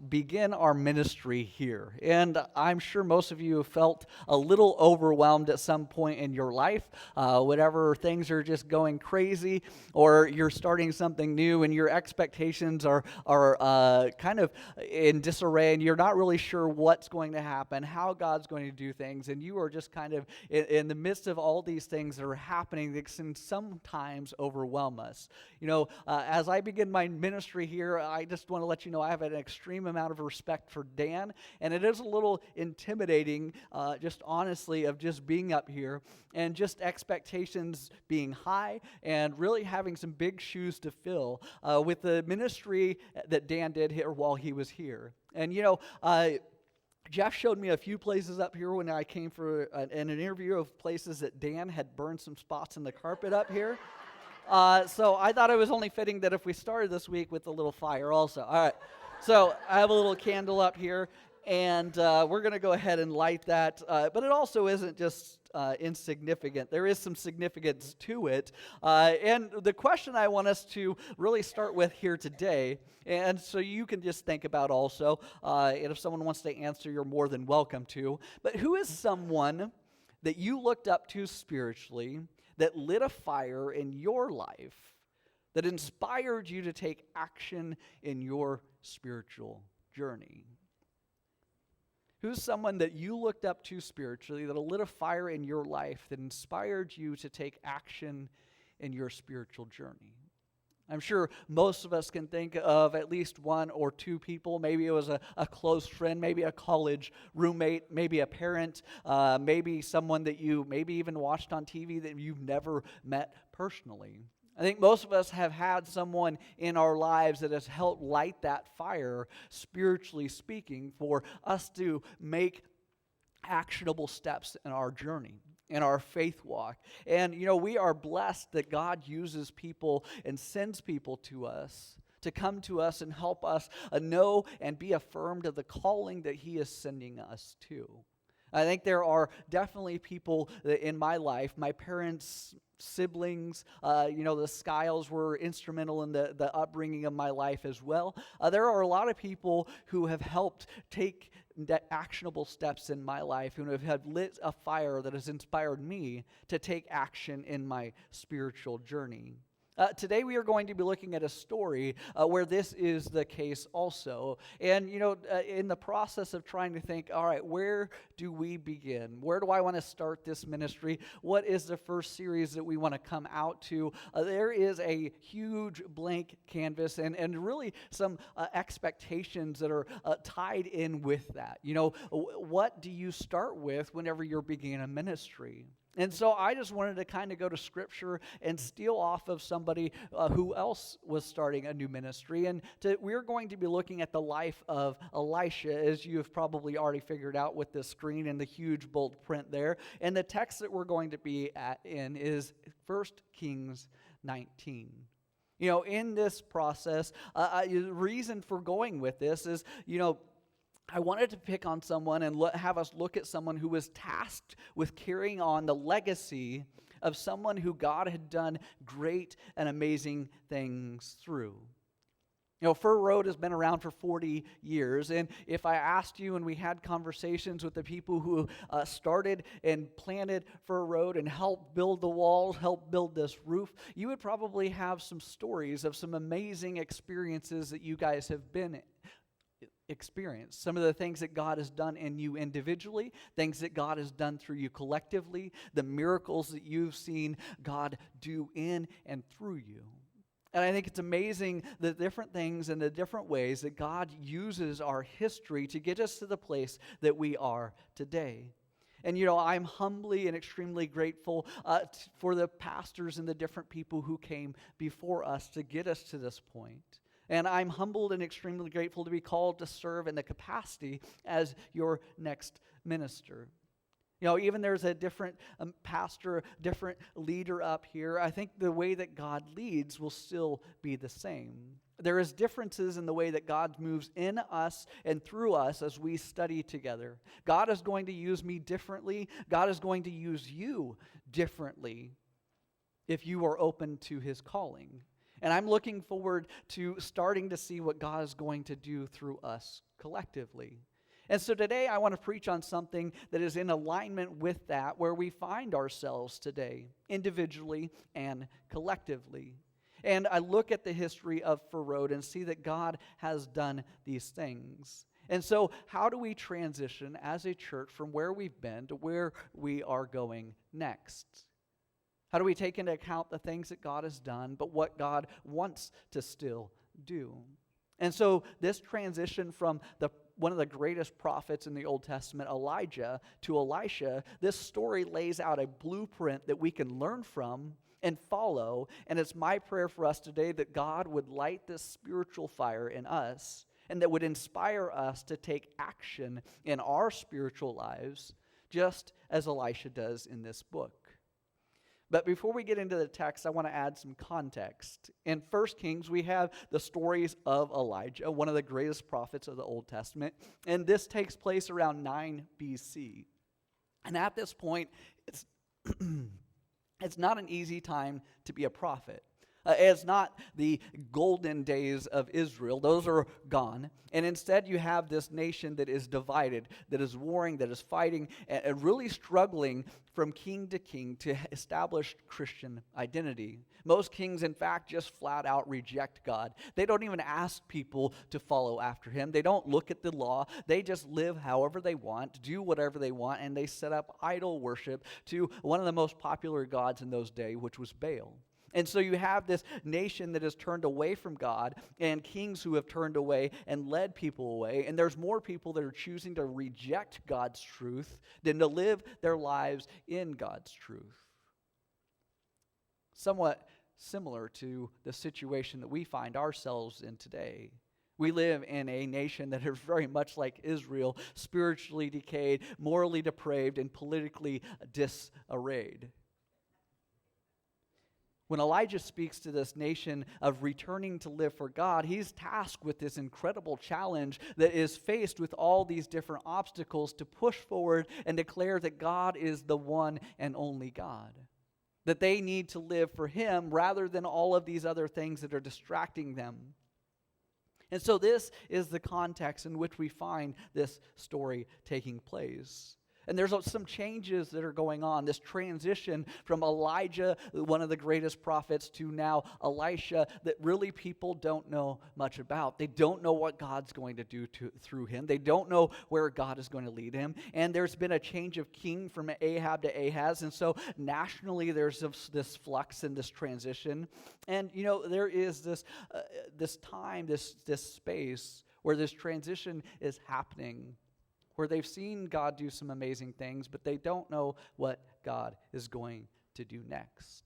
begin our ministry here. And I'm sure most of you have felt a little overwhelmed at some point in your life, whatever things are just going crazy, or you're starting something new and your expectations are kind of in disarray, and you're not really sure what's going to happen, how God's going to do things, and you are just kind of in the midst of all these things that are happening that can sometimes overwhelm us. As I begin my ministry here, I just want to let you know I have an extreme amount of respect for Dan, and it is a little intimidating, just honestly, of just being up here and just expectations being high and really having some big shoes to fill with the ministry that Dan did here while he was here. And Jeff showed me a few places up here when I came for an interview of places that Dan had burned some spots in the carpet up here. So I thought it was only fitting that if we started this week with a little fire also. All right. So I have a little candle up here, and we're going to go ahead and light that. But it also isn't just insignificant. There is some significance to it. And the question I want us to really start with here today, and so you can just think about also, and if someone wants to answer, you're more than welcome to. But who is someone that you looked up to spiritually that lit a fire in your life that inspired you to take action in your spiritual journey? Who's someone that you looked up to spiritually that lit a fire in your life that inspired you to take action in your spiritual journey? I'm sure most of us can think of at least one or two people. Maybe it was a close friend, maybe a college roommate, maybe a parent, maybe someone that you maybe even watched on TV that you've never met personally. I think most of us have had someone in our lives that has helped light that fire, spiritually speaking, for us to make actionable steps in our journey, in our faith walk. And, we are blessed that God uses people and sends people to us to come to us and help us know and be affirmed of the calling that He is sending us to. I think there are definitely people that in my life, my parents, siblings, the Skiles were instrumental in the upbringing of my life as well. There are a lot of people who have helped take actionable steps in my life and have lit a fire that has inspired me to take action in my spiritual journey. Today we are going to be looking at a story where this is the case also. And, in the process of trying to think, all right, where do we begin? Where do I want to start this ministry? What is the first series that we want to come out to? There is a huge blank canvas and really some expectations that are tied in with that. What do you start with whenever you're beginning a ministry? And so I just wanted to kind of go to Scripture and steal off of somebody who else was starting a new ministry. And we're going to be looking at the life of Elisha, as you have probably already figured out with the screen and the huge bold print there. And the text that we're going to be in is 1 Kings 19. In this process, the reason for going with this is, I wanted to pick on someone and have us look at someone who was tasked with carrying on the legacy of someone who God had done great and amazing things through. Fur Road has been around for 40 years, and if I asked you and we had conversations with the people who started and planted Fur Road and helped build the walls, helped build this roof, you would probably have some stories of some amazing experiences that you guys have been experience. Some of the things that God has done in you individually, things that God has done through you collectively, the miracles that you've seen God do in and through you. And I think it's amazing the different things and the different ways that God uses our history to get us to the place that we are today. And, I'm humbly and extremely grateful for the pastors and the different people who came before us to get us to this point. And I'm humbled and extremely grateful to be called to serve in the capacity as your next minister. Even there's a different pastor, different leader up here. I think the way that God leads will still be the same. There is differences in the way that God moves in us and through us as we study together. God is going to use me differently. God is going to use you differently if you are open to His calling. And I'm looking forward to starting to see what God is going to do through us collectively. And so today I want to preach on something that is in alignment with that, where we find ourselves today, individually and collectively. And I look at the history of Farod and see that God has done these things. And so how do we transition as a church from where we've been to where we are going next? How do we take into account the things that God has done, but what God wants to still do? And so this transition from one of the greatest prophets in the Old Testament, Elijah, to Elisha, this story lays out a blueprint that we can learn from and follow. And it's my prayer for us today that God would light this spiritual fire in us and that would inspire us to take action in our spiritual lives, just as Elisha does in this book. But before we get into the text, I want to add some context. In 1 Kings, we have the stories of Elijah, one of the greatest prophets of the Old Testament, and this takes place around 9 BC. And at this point, it's it's not an easy time to be a prophet. It's not the golden days of Israel. Those are gone. And instead you have this nation that is divided, that is warring, that is fighting, and really struggling from king to king to establish Christian identity. Most kings, in fact, just flat out reject God. They don't even ask people to follow after him. They don't look at the law. They just live however they want, do whatever they want, and they set up idol worship to one of the most popular gods in those days, which was Baal. And so you have this nation that has turned away from God and kings who have turned away and led people away. And there's more people that are choosing to reject God's truth than to live their lives in God's truth. Somewhat similar to the situation that we find ourselves in today. We live in a nation that is very much like Israel, spiritually decayed, morally depraved, and politically disarrayed. When Elijah speaks to this nation of returning to live for God, he's tasked with this incredible challenge that is faced with all these different obstacles to push forward and declare that God is the one and only God. That they need to live for him rather than all of these other things that are distracting them. And so this is the context in which we find this story taking place. And there's some changes that are going on. This transition from Elijah, one of the greatest prophets, to now Elisha that really people don't know much about. They don't know what God's going to do through him. They don't know where God is going to lead him. And there's been a change of king from Ahab to Ahaz. And so nationally there's this flux and this transition. And, there is this time, this space where this transition is happening, where they've seen God do some amazing things, but they don't know what God is going to do next.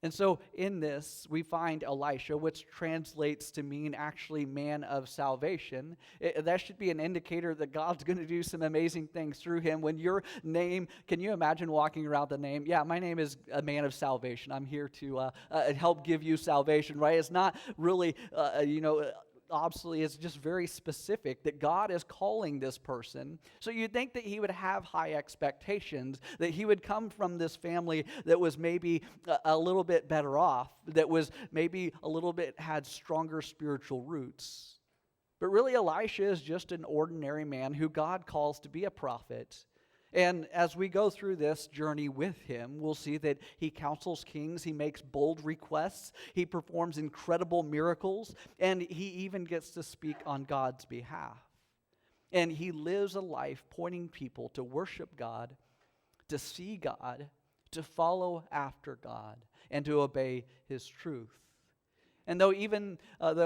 And so in this, we find Elisha, which translates to mean actually man of salvation. That should be an indicator that God's going to do some amazing things through him. When your name, can you imagine walking around the name? Yeah, my name is a man of salvation. I'm here to help give you salvation, right? It's not really, obviously it's just very specific that God is calling this person. So you'd think that he would have high expectations, that he would come from this family that was maybe a little bit better off, that was maybe a little bit had stronger spiritual roots. But really Elisha is just an ordinary man who God calls to be a prophet. And as we go through this journey with him, we'll see that he counsels kings, he makes bold requests, he performs incredible miracles, and he even gets to speak on God's behalf. And he lives a life pointing people to worship God, to see God, to follow after God, and to obey his truth. And though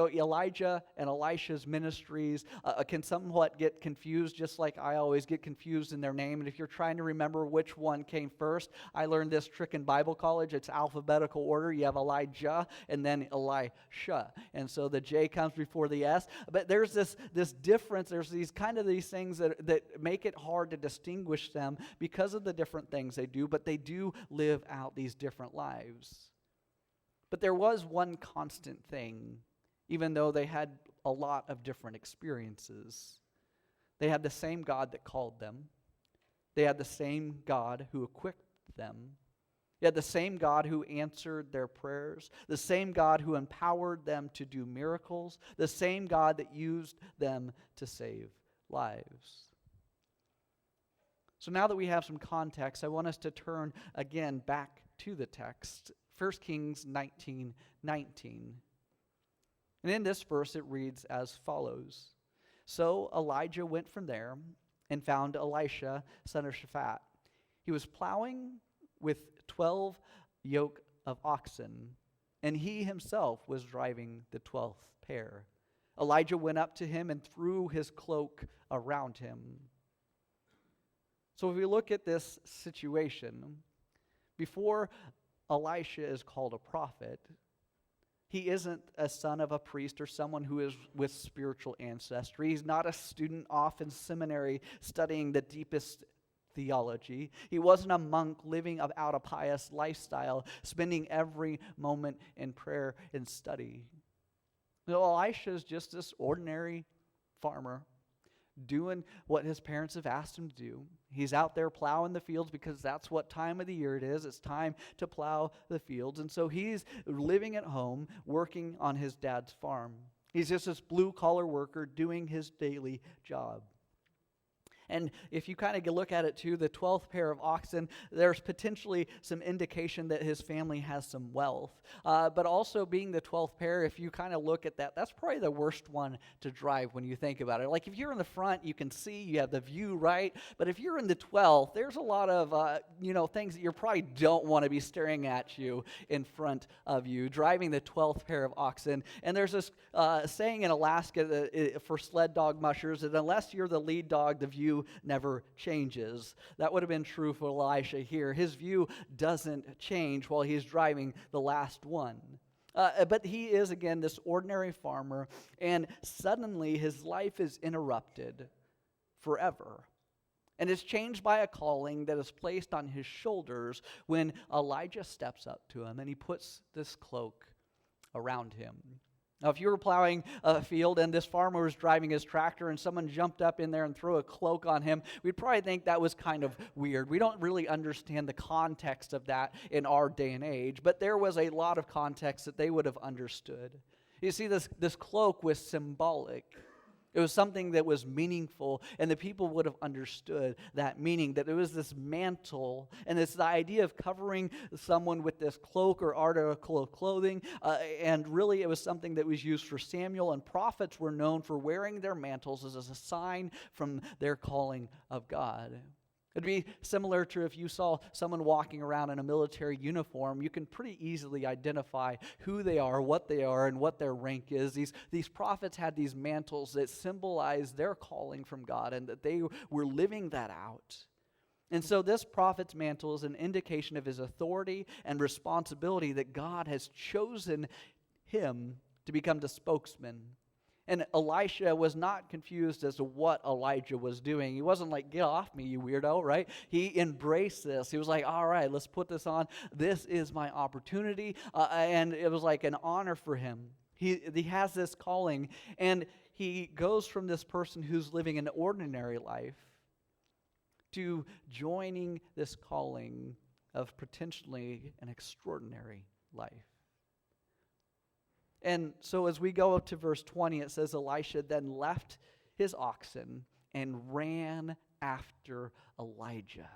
Elijah and Elisha's ministries can somewhat get confused, just like I always get confused in their name, and if you're trying to remember which one came first, I learned this trick in Bible college. It's alphabetical order. You have Elijah and then Elisha. And so the J comes before the S. But there's this difference. There's these things that make it hard to distinguish them because of the different things they do, but they do live out these different lives. But there was one constant thing, even though they had a lot of different experiences. They had the same God that called them. They had the same God who equipped them. Yet the same God who answered their prayers, the same God who empowered them to do miracles, the same God that used them to save lives. So now that we have some context, I want us to turn again back to the text, 1 Kings 19:19. And in this verse it reads as follows. So Elijah went from there and found Elisha, son of Shaphat. He was plowing with 12 yoke of oxen, and he himself was driving the 12th pair. Elijah went up to him and threw his cloak around him. So if we look at this situation, before Elisha is called a prophet, he isn't a son of a priest or someone who is with spiritual ancestry. He's not a student off in seminary studying the deepest theology. He wasn't a monk living out a pious lifestyle, spending every moment in prayer and study. No, Elisha is just this ordinary farmer doing what his parents have asked him to do. He's out there plowing the fields because that's what time of the year it is. It's time to plow the fields. And so he's living at home, working on his dad's farm. He's just this blue-collar worker doing his daily job. And if you kind of look at it too, the 12th pair of oxen, there's potentially some indication that his family has some wealth. But also being the 12th pair, if you kind of look at that, that's probably the worst one to drive when you think about it. Like if you're in the front, you can see, you have the view, right? But if you're in the 12th, there's a lot of, things that you probably don't want to be staring at you in front of you, driving the 12th pair of oxen. And there's this saying in Alaska for sled dog mushers that unless you're the lead dog, the view never changes. That would have been true for Elisha here. His view doesn't change while he's driving the last one. But he is, again, this ordinary farmer, and suddenly his life is interrupted forever. And it's changed by a calling that is placed on his shoulders when Elijah steps up to him and he puts this cloak around him. Now, if you were plowing a field and this farmer was driving his tractor and someone jumped up in there and threw a cloak on him, we'd probably think that was kind of weird. We don't really understand the context of that in our day and age, but there was a lot of context that they would have understood. You see, this cloak was symbolic. It was something that was meaningful, and the people would have understood that meaning, that it was this mantle, and it's the idea of covering someone with this cloak or article of clothing, and really it was something that was used for Samuel, and prophets were known for wearing their mantles as a sign from their calling of God. It'd be similar to if you saw someone walking around in a military uniform, you can pretty easily identify who they are, and what their rank is. These prophets had these mantles that symbolized their calling from God and that they were living that out. And so this prophet's mantle is an indication of his authority and responsibility that God has chosen him to become the spokesman. And Elisha was not confused as to what Elijah was doing. He wasn't like, get off me, you weirdo, right? He embraced this. He was like, all right, let's put this on. This is my opportunity. And it was like an honor for him. He has this calling. And he goes from this person who's living an ordinary life to joining this calling of potentially an extraordinary life. And so as we go up to verse 20, it says, Elisha then left his oxen and ran after Elijah.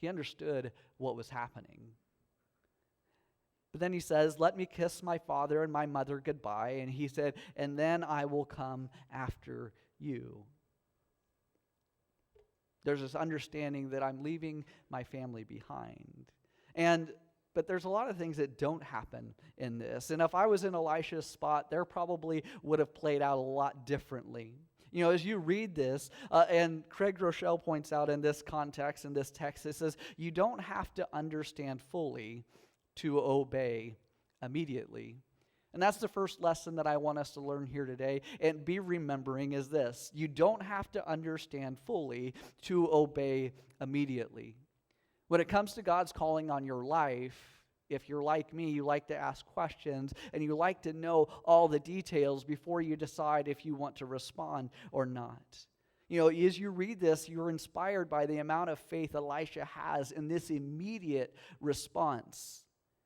He understood what was happening. But then he says, let me kiss my father and my mother goodbye. And he said, and then I will come after you. There's this understanding that I'm leaving my family behind. But there's a lot of things that don't happen in this. And if I was in Elisha's spot, there probably would have played out a lot differently. You know, as you read this, and Craig Rochelle points out in this context, in this text, it says, you don't have to understand fully to obey immediately. And that's the first lesson that I want us to learn here today and be remembering is this. You don't have to understand fully to obey immediately. When it comes to God's calling on your life, if you're like me, you like to ask questions and you like to know all the details before you decide if you want to respond or not. As you read this, you're inspired by the amount of faith Elisha has in this immediate response.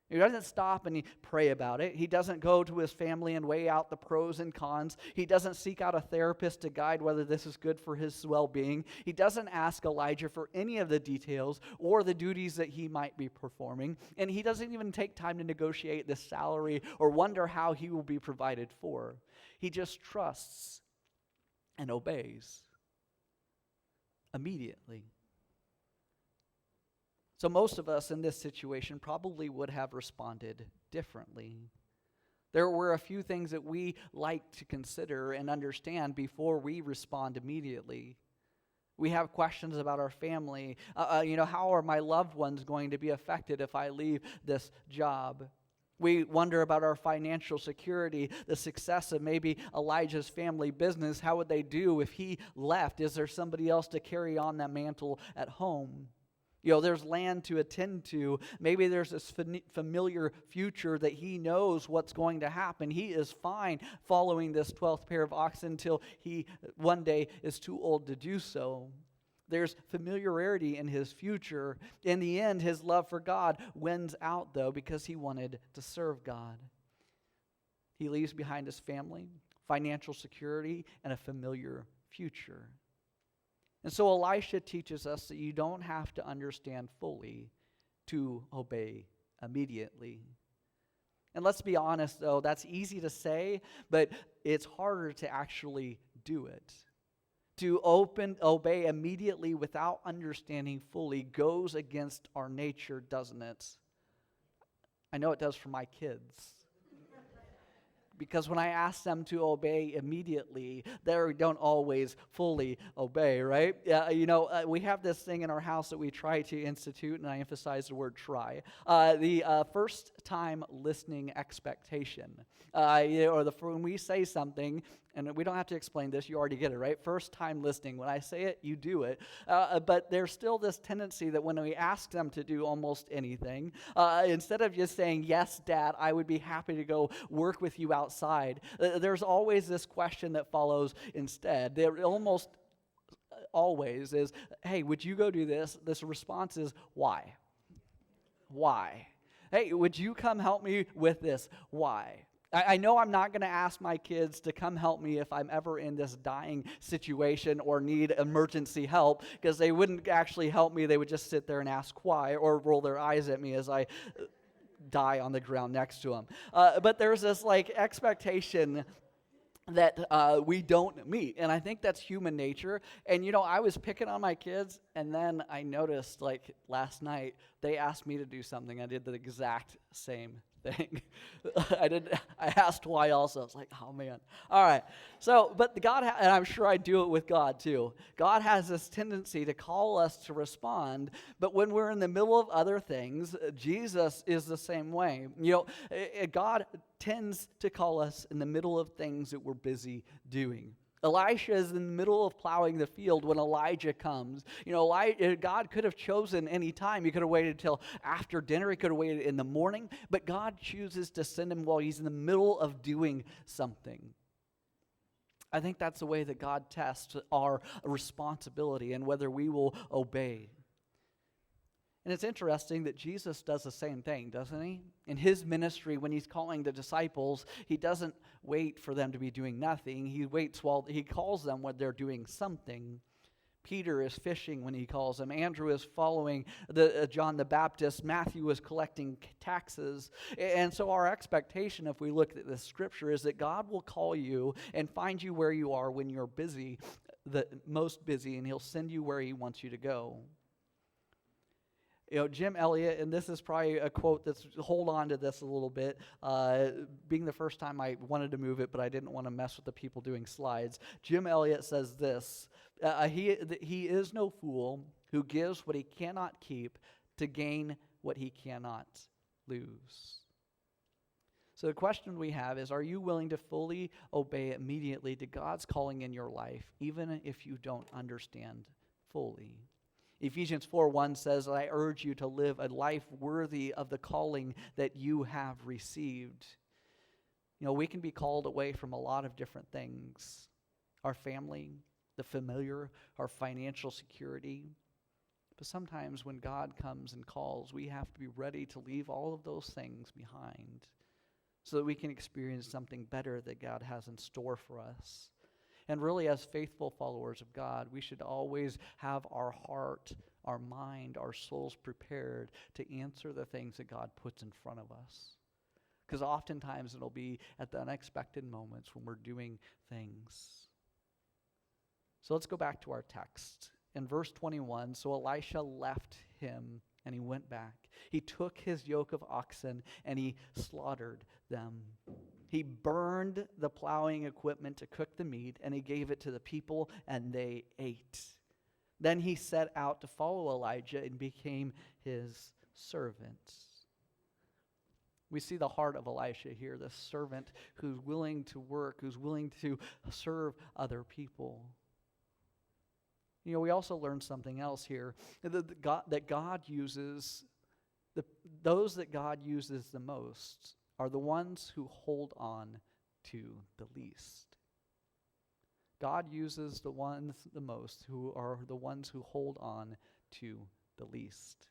He doesn't stop and pray about it. He doesn't go to his family and weigh out the pros and cons. He doesn't seek out a therapist to guide whether this is good for his well-being. He doesn't ask Elijah for any of the details or the duties that he might be performing. And he doesn't even take time to negotiate the salary or wonder how he will be provided for. He just trusts and obeys immediately. So most of us in this situation probably would have responded differently. There were a few things that we like to consider and understand before we respond immediately. We have questions about our family. How are my loved ones going to be affected if I leave this job? We wonder about our financial security, the success of maybe Elijah's family business. How would they do if he left? Is there somebody else to carry on that mantle at home? There's land to attend to. Maybe there's this familiar future that he knows what's going to happen. He is fine following this 12th pair of oxen until he one day is too old to do so. There's familiarity in his future. In the end, his love for God wins out, though, because he wanted to serve God. He leaves behind his family, financial security, and a familiar future. And so Elisha teaches us that you don't have to understand fully to obey immediately. And let's be honest, though, that's easy to say, but it's harder to actually do it. To obey immediately without understanding fully goes against our nature, doesn't it? I know it does for my kids. Because when I ask them to obey immediately, they don't always fully obey, right? We have this thing in our house that we try to institute, and I emphasize the word try. The first time listening expectation. When we say something, and we don't have to explain this, you already get it, right? First time listening. When I say it, you do it. But there's still this tendency that when we ask them to do almost anything, instead of just saying, yes, Dad, I would be happy to go work with you outside, there's always this question that follows instead. There almost always is, hey, would you go do this? This response is, why? Why? Hey, would you come help me with this? Why? I know I'm not going to ask my kids to come help me if I'm ever in this dying situation or need emergency help, because they wouldn't actually help me. They would just sit there and ask why or roll their eyes at me as I die on the ground next to them. But there's this expectation that we don't meet. And I think that's human nature. And, I was picking on my kids, and then I noticed, last night, they asked me to do something. I did the exact same thing. I asked why also. I was like, oh, man. All right. So, but God, and I'm sure I do it with God, too. God has this tendency to call us to respond, but when we're in the middle of other things, Jesus is the same way. God tends to call us in the middle of things that we're busy doing. Elisha is in the middle of plowing the field when Elijah comes. God could have chosen any time. He could have waited until after dinner. He could have waited in the morning. But God chooses to send him while he's in the middle of doing something. I think that's the way that God tests our responsibility and whether we will obey. And it's interesting that Jesus does the same thing, doesn't he? In his ministry, when he's calling the disciples, he doesn't wait for them to be doing nothing. He waits while he calls them when they're doing something. Peter is fishing when he calls them. Andrew is following John the Baptist. Matthew is collecting taxes. And so our expectation, if we look at this scripture, is that God will call you and find you where you are when you're busy, the most busy, and he'll send you where he wants you to go. Jim Elliott, and this is probably a quote that's, hold on to this a little bit, being the first time I wanted to move it, but I didn't want to mess with the people doing slides. Jim Elliott says this, he is no fool who gives what he cannot keep to gain what he cannot lose. So the question we have is, are you willing to fully obey immediately to God's calling in your life, even if you don't understand fully? Ephesians 4:1 says, I urge you to live a life worthy of the calling that you have received. We can be called away from a lot of different things. Our family, the familiar, our financial security. But sometimes when God comes and calls, we have to be ready to leave all of those things behind so that we can experience something better that God has in store for us. And really, as faithful followers of God, we should always have our heart, our mind, our souls prepared to answer the things that God puts in front of us. Because oftentimes it'll be at the unexpected moments when we're doing things. So let's go back to our text. In verse 21, so Elisha left him and he went back. He took his yoke of oxen and he slaughtered them. He burned the plowing equipment to cook the meat and he gave it to the people and they ate. Then he set out to follow Elijah and became his servant. We see the heart of Elisha here, the servant who's willing to work, who's willing to serve other people. You know, we also learn something else here, that God uses, those that God uses the most are the ones who hold on to the least. God uses the ones the most who are the ones who hold on to the least.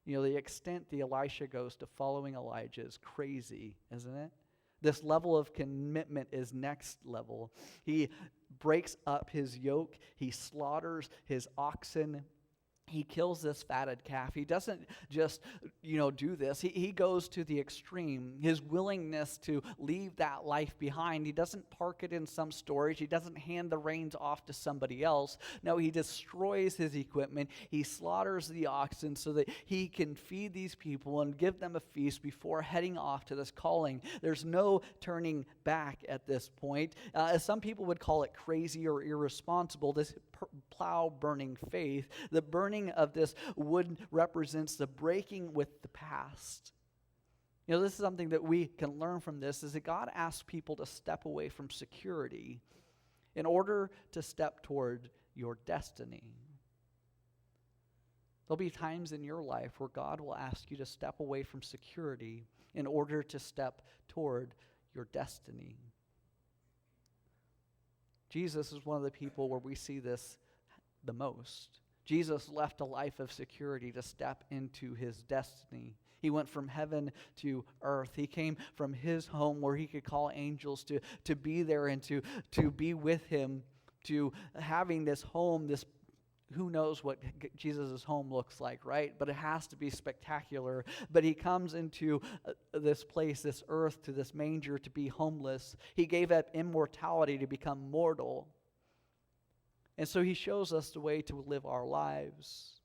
You know, the extent that Elisha goes to following Elijah is crazy, isn't it? This level of commitment is next level. He breaks up his yoke. He slaughters his oxen. He kills this fatted calf. He doesn't just, do this. He goes to the extreme. His willingness to leave that life behind. He doesn't park it in some storage. He doesn't hand the reins off to somebody else. No, he destroys his equipment. He slaughters the oxen so that he can feed these people and give them a feast before heading off to this calling. There's no turning back at this point. Some people would call it crazy or irresponsible, this plow burning faith. The burning of this wood represents the breaking with the past. You know, this is something that we can learn from this, is that God asks people to step away from security in order to step toward your destiny. There'll be times in your life where God will ask you to step away from security in order to step toward your destiny. Jesus is one of the people where we see this the most. Jesus left a life of security to step into his destiny. He went from heaven to earth. He came from his home where he could call angels to be there and to be with him, to having this home, this who knows what Jesus' home looks like, right? But it has to be spectacular. But he comes into this place, this earth, to this manger to be homeless. He gave up immortality to become mortal. And so he shows us the way to live our lives.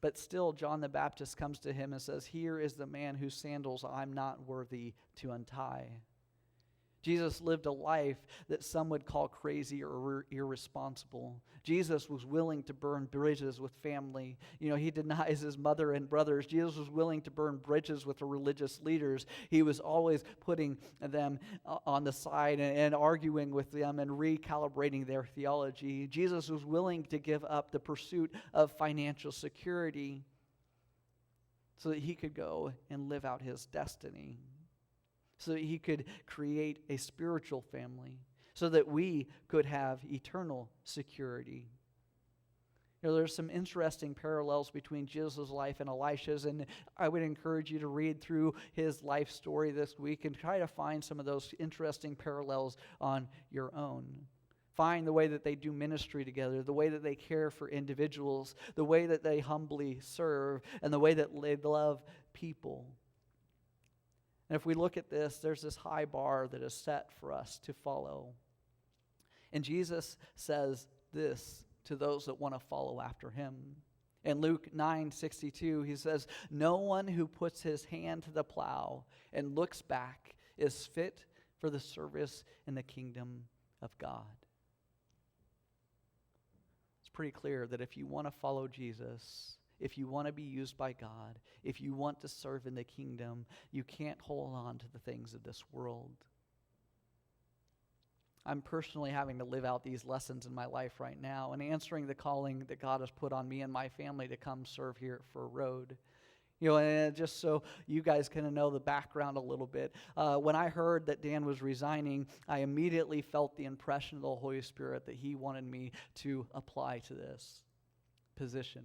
But still, John the Baptist comes to him and says, "Here is the man whose sandals I'm not worthy to untie." Jesus lived a life that some would call crazy or irresponsible. Jesus was willing to burn bridges with family. You know, he denies his mother and brothers. Jesus was willing to burn bridges with the religious leaders. He was always putting them on the side and arguing with them and recalibrating their theology. Jesus was willing to give up the pursuit of financial security so that he could go and live out his destiny, so that he could create a spiritual family, so that we could have eternal security. You know, there's some interesting parallels between Jesus' life and Elisha's, and I would encourage you to read through his life story this week and try to find some of those interesting parallels on your own. Find the way that they do ministry together, the way that they care for individuals, the way that they humbly serve, and the way that they love people. And if we look at this, there's this high bar that is set for us to follow. And Jesus says this to those that want to follow after him. In Luke 9:62, he says, "No one who puts his hand to the plow and looks back is fit for the service in the kingdom of God." It's pretty clear that if you want to follow Jesus, if you want to be used by God, if you want to serve in the kingdom, you can't hold on to the things of this world. I'm personally having to live out these lessons in my life right now and answering the calling that God has put on me and my family to come serve here at Fur Road. And just so you guys kind of know the background a little bit, when I heard that Dan was resigning, I immediately felt the impression of the Holy Spirit that he wanted me to apply to this position.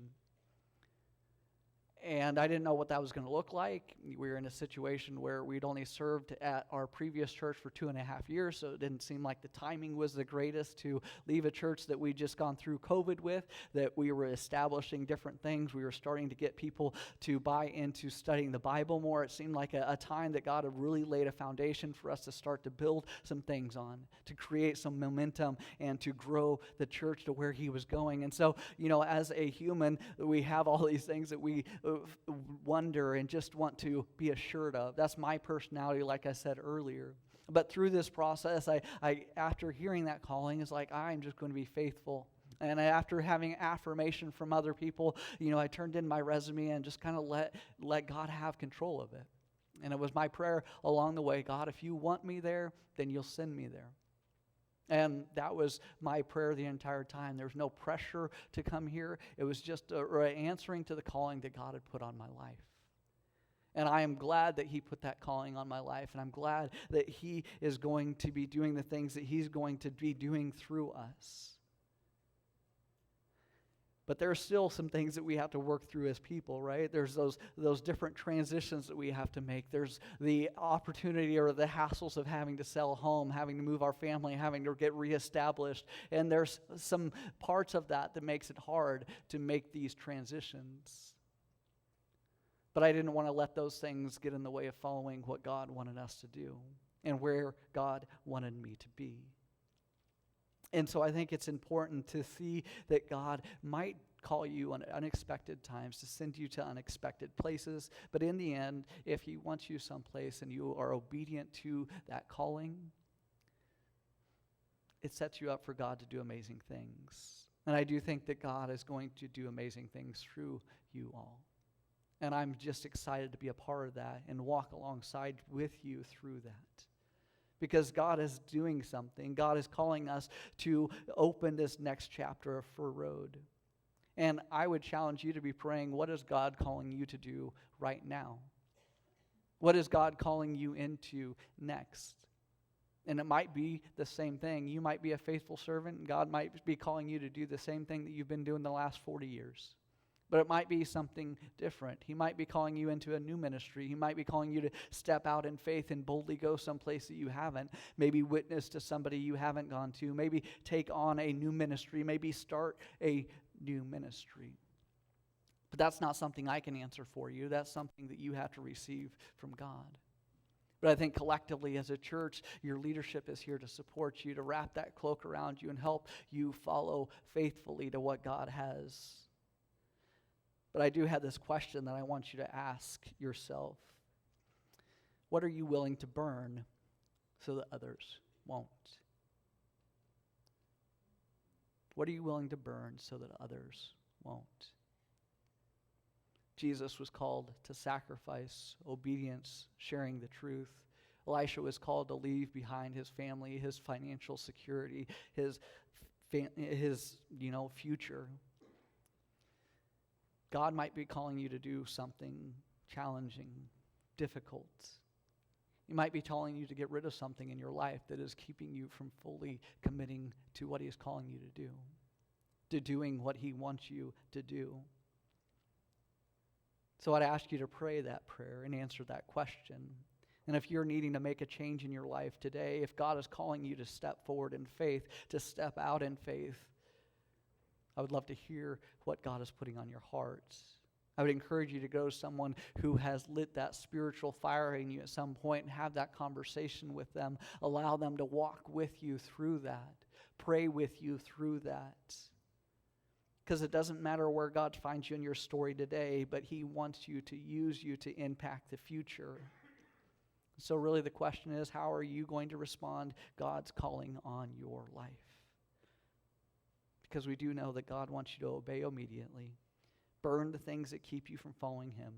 And I didn't know what that was going to look like. We were in a situation where we'd only served at our previous church for 2.5 years, so it didn't seem like the timing was the greatest to leave a church that we'd just gone through COVID with, that we were establishing different things. We were starting to get people to buy into studying the Bible more. It seemed like a time that God had really laid a foundation for us to start to build some things on, to create some momentum, and to grow the church to where He was going. And so, as a human, we have all these things that we wonder and just want to be assured of. That's my personality, like I said earlier. But through this process, I after hearing that calling, is like, I'm just going to be faithful. And after having affirmation from other people, I turned in my resume and just kind of let God have control of it. And it was my prayer along the way, God, if you want me there, then you'll send me there. And that was my prayer the entire time. There was no pressure to come here. It was just answering to the calling that God had put on my life. And I am glad that He put that calling on my life. And I'm glad that He is going to be doing the things that He's going to be doing through us. But there are still some things that we have to work through as people, right? There's those different transitions that we have to make. There's the opportunity or the hassles of having to sell a home, having to move our family, having to get reestablished. And there's some parts of that makes it hard to make these transitions. But I didn't want to let those things get in the way of following what God wanted us to do and where God wanted me to be. And so I think it's important to see that God might call you on unexpected times, to send you to unexpected places. But in the end, if He wants you someplace and you are obedient to that calling, it sets you up for God to do amazing things. And I do think that God is going to do amazing things through you all. And I'm just excited to be a part of that and walk alongside with you through that. Because God is doing something. God is calling us to open this next chapter of Fur Road. And I would challenge you to be praying, what is God calling you to do right now? What is God calling you into next? And it might be the same thing. You might be a faithful servant, and God might be calling you to do the same thing that you've been doing the last 40 years. But it might be something different. He might be calling you into a new ministry. He might be calling you to step out in faith and boldly go someplace that you haven't. Maybe witness to somebody you haven't gone to. Maybe take on a new ministry. Maybe start a new ministry. But that's not something I can answer for you. That's something that you have to receive from God. But I think collectively as a church, your leadership is here to support you, to wrap that cloak around you and help you follow faithfully to what God has. But I do have this question that I want you to ask yourself. What are you willing to burn so that others won't? What are you willing to burn so that others won't? Jesus was called to sacrifice, obedience, sharing the truth. Elisha was called to leave behind his family, his financial security, his future. God might be calling you to do something challenging, difficult. He might be telling you to get rid of something in your life that is keeping you from fully committing to what He is calling you to do, to doing what He wants you to do. So I'd ask you to pray that prayer and answer that question. And if you're needing to make a change in your life today, if God is calling you to step forward in faith, to step out in faith, I would love to hear what God is putting on your hearts. I would encourage you to go to someone who has lit that spiritual fire in you at some point and have that conversation with them. Allow them to walk with you through that. Pray with you through that. Because it doesn't matter where God finds you in your story today, but He wants you to use you to impact the future. So really the question is, how are you going to respond God's calling on your life? Because we do know that God wants you to obey immediately, burn the things that keep you from following Him,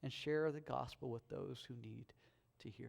and share the gospel with those who need to hear.